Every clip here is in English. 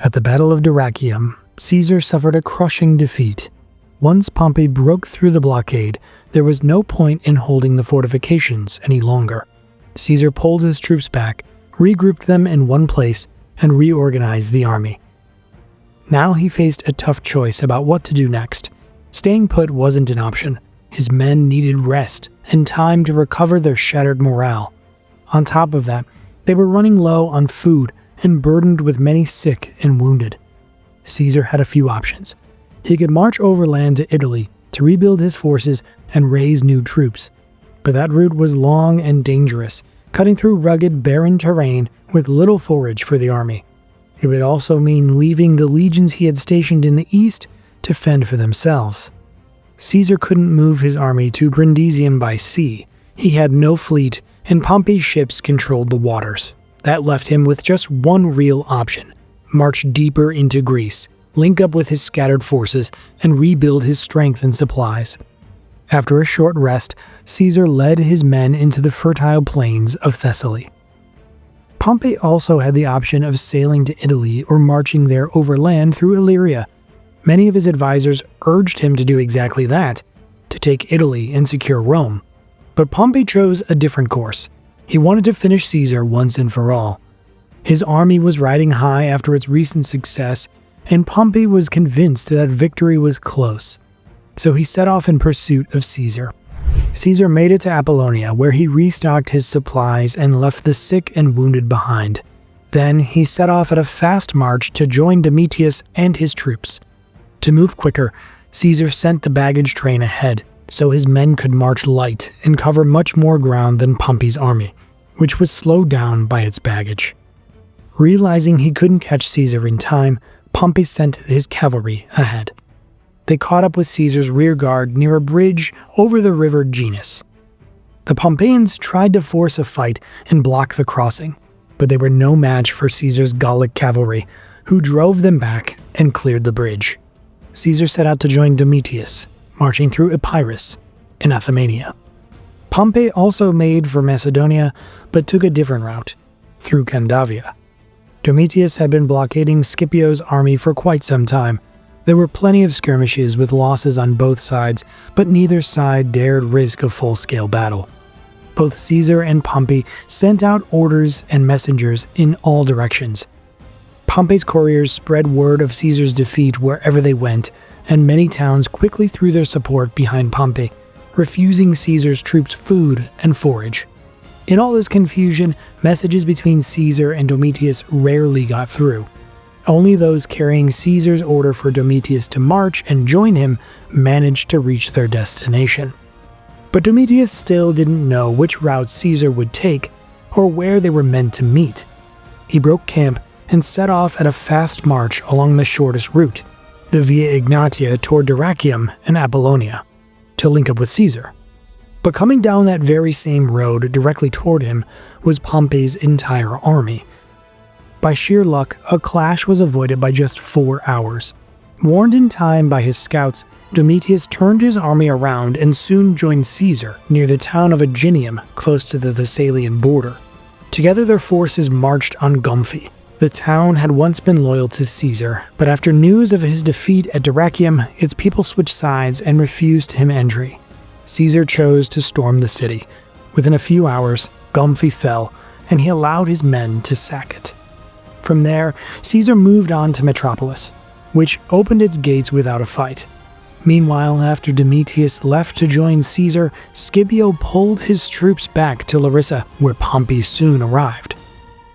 At the Battle of Dyrrhachium, Caesar suffered a crushing defeat. Once Pompey broke through the blockade, there was no point in holding the fortifications any longer. Caesar pulled his troops back, regrouped them in one place, and reorganized the army. Now he faced a tough choice about what to do next. Staying put wasn't an option. His men needed rest and time to recover their shattered morale. On top of that, they were running low on food and burdened with many sick and wounded. Caesar had a few options. He could march overland to Italy to rebuild his forces and raise new troops. But that route was long and dangerous, cutting through rugged, barren terrain with little forage for the army. It would also mean leaving the legions he had stationed in the east to fend for themselves. Caesar couldn't move his army to Brundisium by sea. He had no fleet, and Pompey's ships controlled the waters. That left him with just one real option: march deeper into Greece, link up with his scattered forces, and rebuild his strength and supplies. After a short rest, Caesar led his men into the fertile plains of Thessaly. Pompey also had the option of sailing to Italy or marching there overland through Illyria. Many of his advisors urged him to do exactly that, to take Italy and secure Rome. But Pompey chose a different course. He wanted to finish Caesar once and for all. His army was riding high after its recent success, and Pompey was convinced that victory was close. So he set off in pursuit of Caesar. Caesar made it to Apollonia, where he restocked his supplies and left the sick and wounded behind. Then he set off at a fast march to join Domitius and his troops. To move quicker, Caesar sent the baggage train ahead, so his men could march light and cover much more ground than Pompey's army, which was slowed down by its baggage. Realizing he couldn't catch Caesar in time, Pompey sent his cavalry ahead. They caught up with Caesar's rear guard near a bridge over the river Gnaeus. The Pompeians tried to force a fight and block the crossing, but they were no match for Caesar's Gallic cavalry, who drove them back and cleared the bridge. Caesar set out to join Domitius, marching through Epirus in Athemania. Pompey also made for Macedonia, but took a different route, through Candavia. Domitius had been blockading Scipio's army for quite some time. There were plenty of skirmishes with losses on both sides, but neither side dared risk a full-scale battle. Both Caesar and Pompey sent out orders and messengers in all directions. Pompey's couriers spread word of Caesar's defeat wherever they went, and many towns quickly threw their support behind Pompey, refusing Caesar's troops food and forage. In all this confusion, messages between Caesar and Domitius rarely got through. Only those carrying Caesar's order for Domitius to march and join him managed to reach their destination. But Domitius still didn't know which route Caesar would take or where they were meant to meet. He broke camp and set off at a fast march along the shortest route, the Via Egnatia toward Dyrrhachium and Apollonia, to link up with Caesar. But coming down that very same road directly toward him was Pompey's entire army. By sheer luck, a clash was avoided by just 4 hours. Warned in time by his scouts, Domitius turned his army around and soon joined Caesar near the town of Aginium, close to the Thessalian border. Together their forces marched on Gomphi. The town had once been loyal to Caesar, but after news of his defeat at Dyrrhachium, its people switched sides and refused him entry. Caesar chose to storm the city. Within a few hours, Gomphi fell, and he allowed his men to sack it. From there, Caesar moved on to Metropolis, which opened its gates without a fight. Meanwhile, after Domitius left to join Caesar, Scipio pulled his troops back to Larissa, where Pompey soon arrived.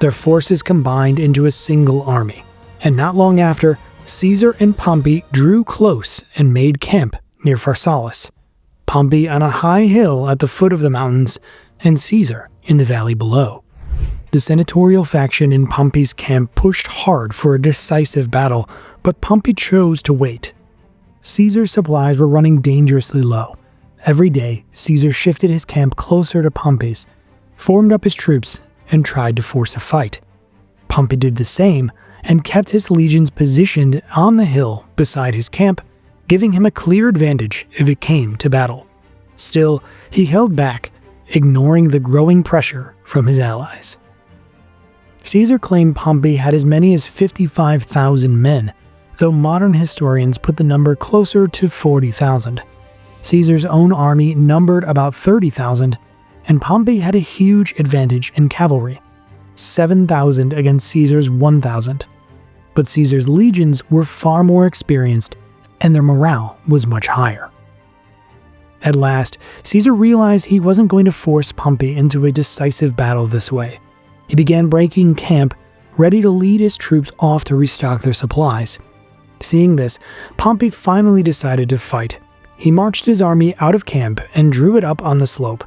Their forces combined into a single army, and not long after, Caesar and Pompey drew close and made camp near Pharsalus. Pompey on a high hill at the foot of the mountains, and Caesar in the valley below. The senatorial faction in Pompey's camp pushed hard for a decisive battle, but Pompey chose to wait. Caesar's supplies were running dangerously low. Every day, Caesar shifted his camp closer to Pompey's, formed up his troops, and tried to force a fight. Pompey did the same and kept his legions positioned on the hill beside his camp, giving him a clear advantage if it came to battle. Still, he held back, ignoring the growing pressure from his allies. Caesar claimed Pompey had as many as 55,000 men, though modern historians put the number closer to 40,000. Caesar's own army numbered about 30,000, and Pompey had a huge advantage in cavalry, 7,000 against Caesar's 1,000. But Caesar's legions were far more experienced, and their morale was much higher. At last, Caesar realized he wasn't going to force Pompey into a decisive battle this way. He began breaking camp, ready to lead his troops off to restock their supplies. Seeing this, Pompey finally decided to fight. He marched his army out of camp and drew it up on the slope,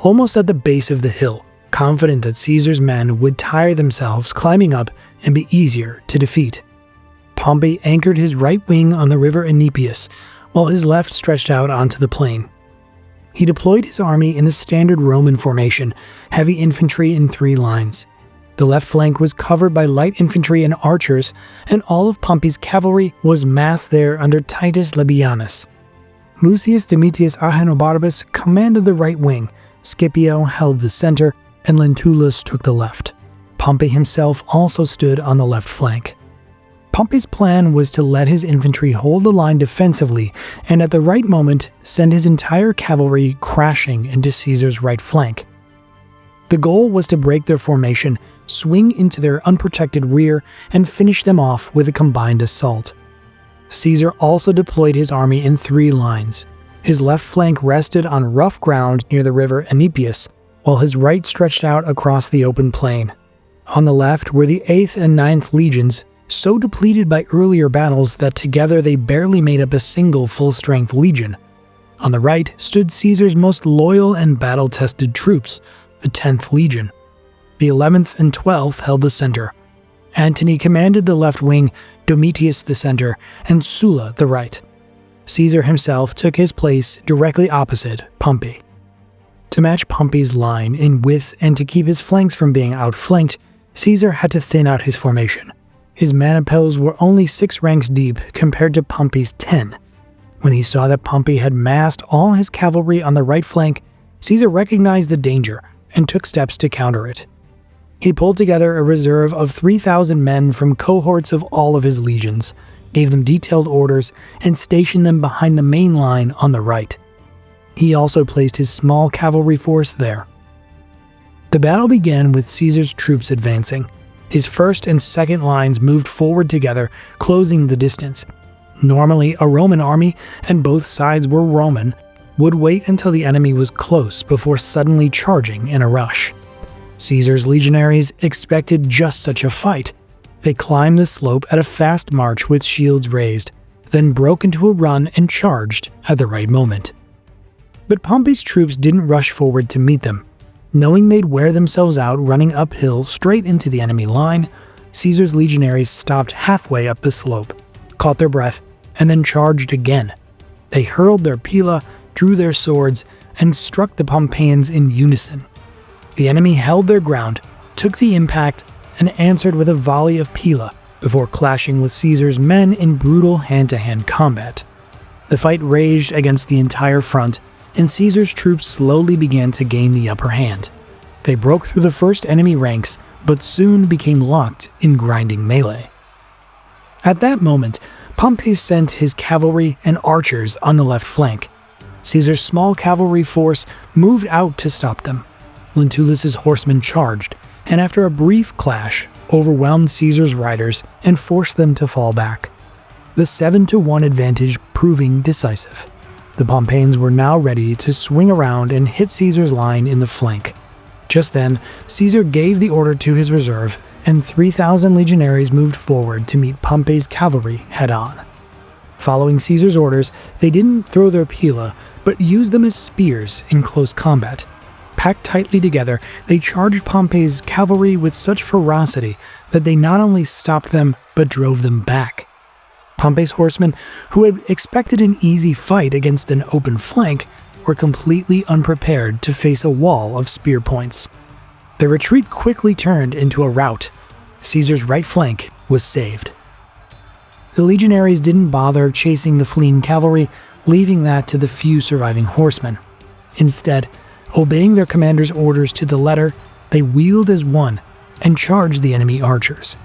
almost at the base of the hill, confident that Caesar's men would tire themselves climbing up and be easier to defeat. Pompey anchored his right wing on the river Enipeus, while his left stretched out onto the plain. He deployed his army in the standard Roman formation, heavy infantry in 3 lines. The left flank was covered by light infantry and archers, and all of Pompey's cavalry was massed there under Titus Labienus. Lucius Domitius Ahenobarbus commanded the right wing, Scipio held the center, and Lentulus took the left. Pompey himself also stood on the left flank. Pompey's plan was to let his infantry hold the line defensively and at the right moment send his entire cavalry crashing into Caesar's right flank. The goal was to break their formation, swing into their unprotected rear, and finish them off with a combined assault. Caesar also deployed his army in 3 lines. His left flank rested on rough ground near the river Enipeus, while his right stretched out across the open plain. On the left were the 8th and 9th legions, so depleted by earlier battles that together they barely made up a single full-strength legion. On the right stood Caesar's most loyal and battle-tested troops, the 10th Legion. The 11th and 12th held the center. Antony commanded the left wing, Domitius the center, and Sulla the right. Caesar himself took his place directly opposite Pompey. To match Pompey's line in width and to keep his flanks from being outflanked, Caesar had to thin out his formation. His maniples were only 6 ranks deep compared to Pompey's 10. When he saw that Pompey had massed all his cavalry on the right flank, Caesar recognized the danger and took steps to counter it. He pulled together a reserve of 3,000 men from cohorts of all of his legions, gave them detailed orders, and stationed them behind the main line on the right. He also placed his small cavalry force there. The battle began with Caesar's troops advancing. His first and second lines moved forward together, closing the distance. Normally, a Roman army, and both sides were Roman, would wait until the enemy was close before suddenly charging in a rush. Caesar's legionaries expected just such a fight. They climbed the slope at a fast march with shields raised, then broke into a run and charged at the right moment. But Pompey's troops didn't rush forward to meet them. Knowing they'd wear themselves out running uphill straight into the enemy line, Caesar's legionaries stopped halfway up the slope, caught their breath, and then charged again. They hurled their pila, drew their swords, and struck the Pompeians in unison. The enemy held their ground, took the impact, and answered with a volley of pila before clashing with Caesar's men in brutal hand-to-hand combat. The fight raged against the entire front, and Caesar's troops slowly began to gain the upper hand. They broke through the first enemy ranks, but soon became locked in grinding melee. At that moment, Pompey sent his cavalry and archers on the left flank. Caesar's small cavalry force moved out to stop them. Lentulus's horsemen charged, and after a brief clash, overwhelmed Caesar's riders and forced them to fall back. The 7-1 advantage proving decisive. The Pompeians were now ready to swing around and hit Caesar's line in the flank. Just then, Caesar gave the order to his reserve, and 3,000 legionaries moved forward to meet Pompey's cavalry head-on. Following Caesar's orders, they didn't throw their pila, but used them as spears in close combat. Packed tightly together, they charged Pompey's cavalry with such ferocity that they not only stopped them, but drove them back. Pompey's horsemen, who had expected an easy fight against an open flank, were completely unprepared to face a wall of spear points. Their retreat quickly turned into a rout. Caesar's right flank was saved. The legionaries didn't bother chasing the fleeing cavalry, leaving that to the few surviving horsemen. Instead, obeying their commander's orders to the letter, they wheeled as one, and charged the enemy archers.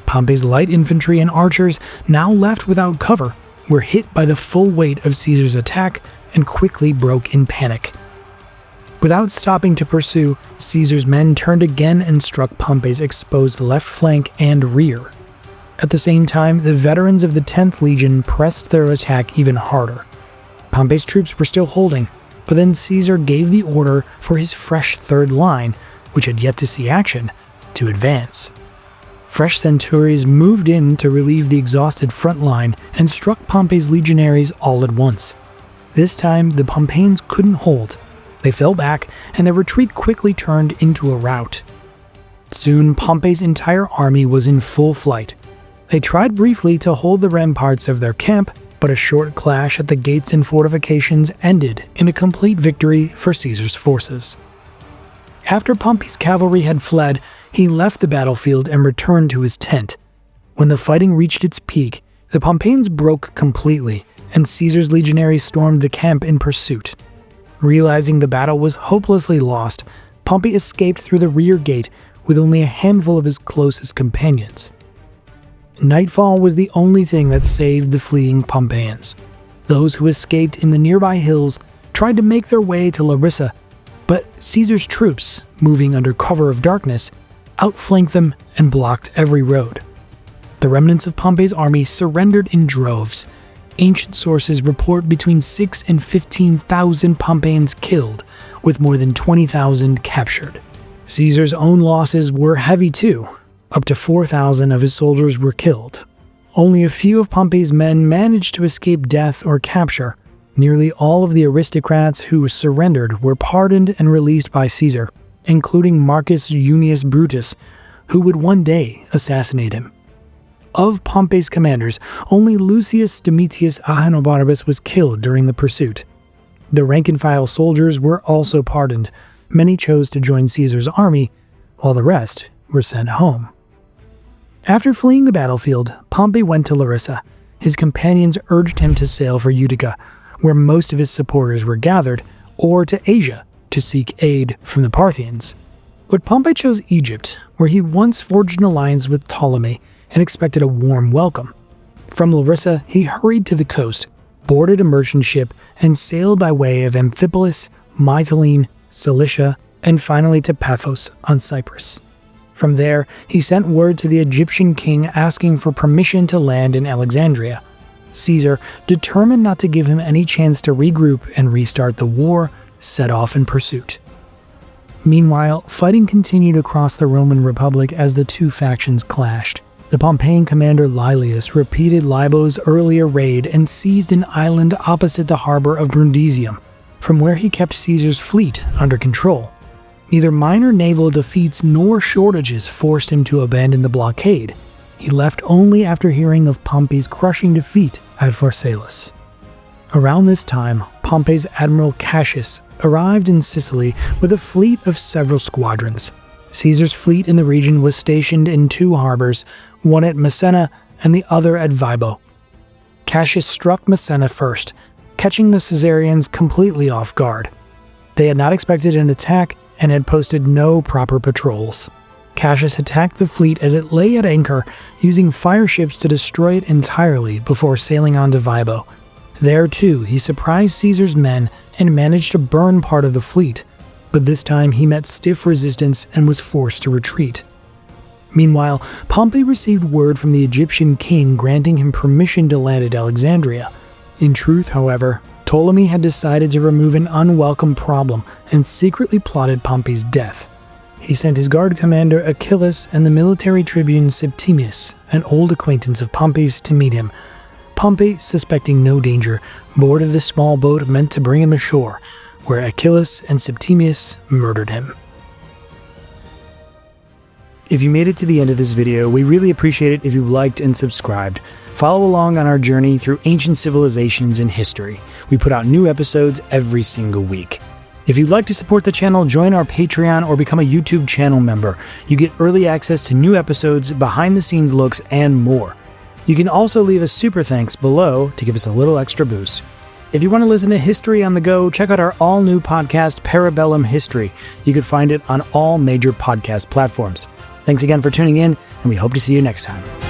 Pompey's light infantry and archers, now left without cover, were hit by the full weight of Caesar's attack and quickly broke in panic. Without stopping to pursue, Caesar's men turned again and struck Pompey's exposed left flank and rear. At the same time, the veterans of the 10th Legion pressed their attack even harder. Pompey's troops were still holding, but then Caesar gave the order for his fresh third line, which had yet to see action, to advance. Fresh centuries moved in to relieve the exhausted front line and struck Pompey's legionaries all at once. This time, the Pompeians couldn't hold. They fell back, and their retreat quickly turned into a rout. Soon, Pompey's entire army was in full flight. They tried briefly to hold the ramparts of their camp, but a short clash at the gates and fortifications ended in a complete victory for Caesar's forces. After Pompey's cavalry had fled, he left the battlefield and returned to his tent. When the fighting reached its peak, the Pompeians broke completely, and Caesar's legionaries stormed the camp in pursuit. Realizing the battle was hopelessly lost, Pompey escaped through the rear gate with only a handful of his closest companions. Nightfall was the only thing that saved the fleeing Pompeians. Those who escaped in the nearby hills tried to make their way to Larissa, but Caesar's troops, moving under cover of darkness, outflanked them and blocked every road. The remnants of Pompey's army surrendered in droves. Ancient sources report between 6,000 and 15,000 Pompeians killed, with more than 20,000 captured. Caesar's own losses were heavy too. Up to 4,000 of his soldiers were killed. Only a few of Pompey's men managed to escape death or capture. Nearly all of the aristocrats who surrendered were pardoned and released by Caesar, including Marcus Junius Brutus, who would one day assassinate him. Of Pompey's commanders, only Lucius Domitius Ahenobarbus was killed during the pursuit. The rank-and-file soldiers were also pardoned. Many chose to join Caesar's army, while the rest were sent home. After fleeing the battlefield, Pompey went to Larissa. His companions urged him to sail for Utica, where most of his supporters were gathered, or to Asia to seek aid from the Parthians. But Pompey chose Egypt, where he once forged an alliance with Ptolemy and expected a warm welcome. From Larissa, he hurried to the coast, boarded a merchant ship, and sailed by way of Amphipolis, Mytilene, Cilicia, and finally to Paphos on Cyprus. From there, he sent word to the Egyptian king asking for permission to land in Alexandria. Caesar, determined not to give him any chance to regroup and restart the war, set off in pursuit. Meanwhile, fighting continued across the Roman Republic as the two factions clashed. The Pompeian commander Laelius repeated Libo's earlier raid and seized an island opposite the harbor of Brundisium, from where he kept Caesar's fleet under control. Neither minor naval defeats nor shortages forced him to abandon the blockade. He left only after hearing of Pompey's crushing defeat at Pharsalus. Around this time, Pompey's admiral Cassius arrived in Sicily with a fleet of several squadrons. Caesar's fleet in the region was stationed in two harbors, one at Messina and the other at Vibo. Cassius struck Messina first, catching the Caesarians completely off guard. They had not expected an attack and had posted no proper patrols. Cassius attacked the fleet as it lay at anchor, using fire ships to destroy it entirely before sailing on to Vibo. There too, he surprised Caesar's men and managed to burn part of the fleet, but this time he met stiff resistance and was forced to retreat. Meanwhile, Pompey received word from the Egyptian king granting him permission to land at Alexandria. In truth, however, Ptolemy had decided to remove an unwelcome problem and secretly plotted Pompey's death. He sent his guard commander Achillas and the military tribune Septimius, an old acquaintance of Pompey's, to meet him. Pompey, suspecting no danger, boarded the small boat meant to bring him ashore, where Achillas and Septimius murdered him. If you made it to the end of this video, we really appreciate it if you liked and subscribed. Follow along on our journey through ancient civilizations and history. We put out new episodes every single week. If you'd like to support the channel, join our Patreon or become a YouTube channel member. You get early access to new episodes, behind-the-scenes looks, and more. You can also leave a super thanks below to give us a little extra boost. If you want to listen to history on the go, check out our all-new podcast, Parabellum History. You can find it on all major podcast platforms. Thanks again for tuning in, and we hope to see you next time.